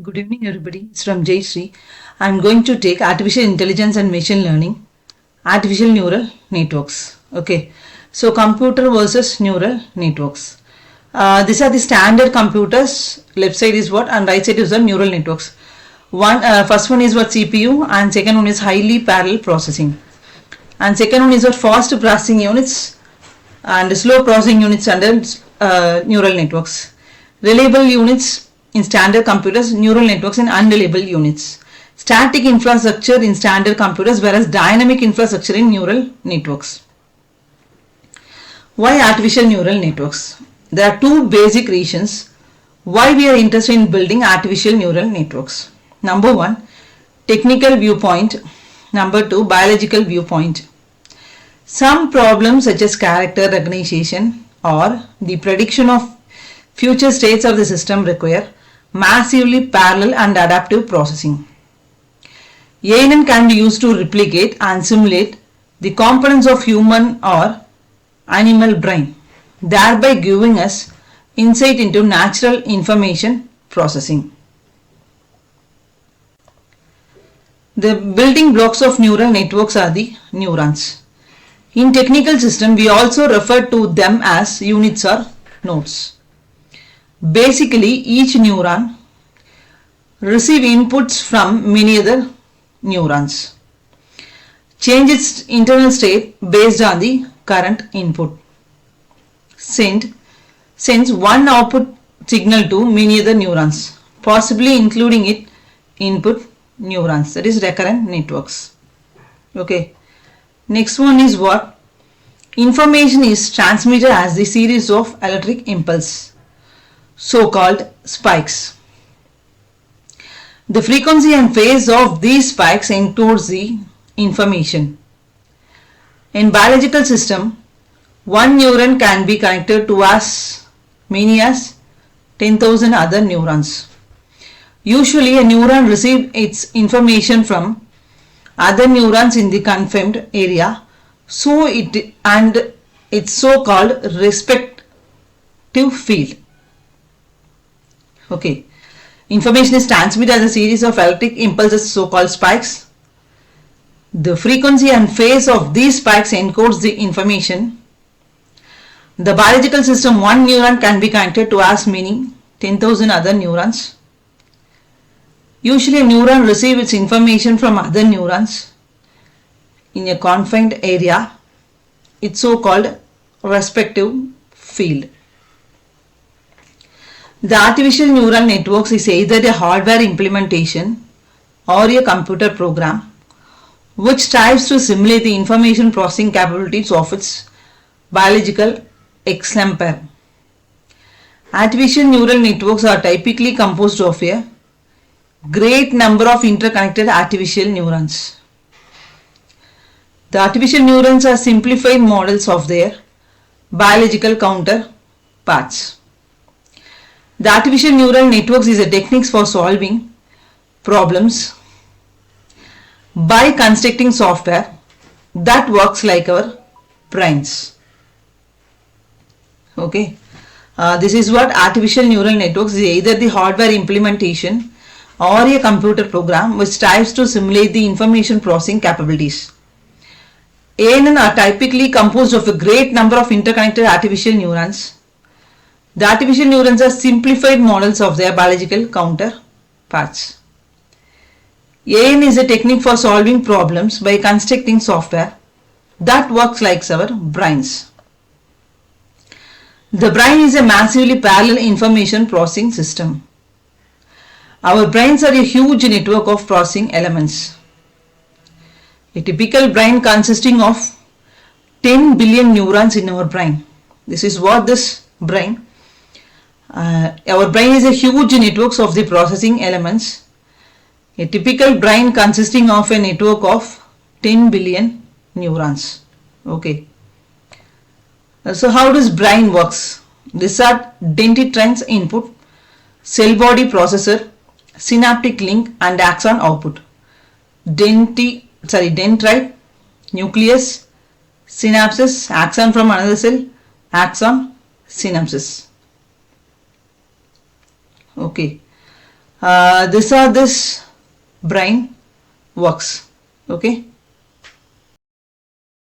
Good evening, everybody. It's from Jayashree. I'm going to take artificial intelligence and machine learning, artificial neural networks. Okay, so computer versus neural networks. These are the standard computers. Left side is what, and right side is the neural networks. First one is what CPU, and second one is highly parallel processing, and second one is what fast processing units and slow processing units under neural networks. Reliable units in standard computers, neural networks in unreliable units. Static infrastructure in standard computers, whereas dynamic infrastructure in neural networks. Why artificial neural networks? There are two basic reasons why we are interested in building artificial neural networks. Number one, technical viewpoint. Number two, biological viewpoint. Some problems such as character recognition or the prediction of future states of the system require massively parallel and adaptive processing. ANN can be used to replicate and simulate the components of human or animal brain, thereby giving us insight into natural information processing. The building blocks of neural networks are the neurons. In technical system, we also refer to them as units or nodes. Basically, each neuron receives inputs from many other neurons, change its internal state based on the current input, sends one output signal to many other neurons, possibly including its input neurons, that is recurrent networks. Okay. Next one is what? Information is transmitted as the series of electric impulse, so-called spikes. The frequency and phase of these spikes encodes the information. In biological system, one neuron can be connected to as many as 10,000 other neurons. Usually, a neuron receives its information from other neurons in the confined area, so it's so-called respective field. Okay, information is transmitted as a series of electric impulses, so-called spikes. The frequency and phase of these spikes encodes the information. The biological system, one neuron can be connected to as many 10,000 other neurons. Usually a neuron receives its information from other neurons in a confined area. It's so-called respective field. The artificial neural networks is either a hardware implementation or a computer program which strives to simulate the information processing capabilities of its biological exemplar. Artificial neural networks are typically composed of a great number of interconnected artificial neurons. The artificial neurons are simplified models of their biological counterparts. The artificial neural networks is a technique for solving problems by constructing software that works like our brains. Okay, this is what artificial neural networks is, either the hardware implementation or a computer program which strives to simulate the information processing capabilities. ANN are typically composed of a great number of interconnected artificial neurons. The artificial neurons are simplified models of their biological counterparts. ANN is a technique for solving problems by constructing software that works like our brains. The brain is a massively parallel information processing system. Our brains are a huge network of processing elements. A typical brain consisting of 10 billion neurons in our brain. This is what this brain. Our brain is a huge network of the processing elements. A typical brain consisting of a network of 10 billion neurons. Okay. So how does brain works? These are dendrites input, cell body processor, synaptic link and axon output. Dendrite, nucleus, synapses, axon from another cell, axon, synapses. Okay. This brain works. Okay.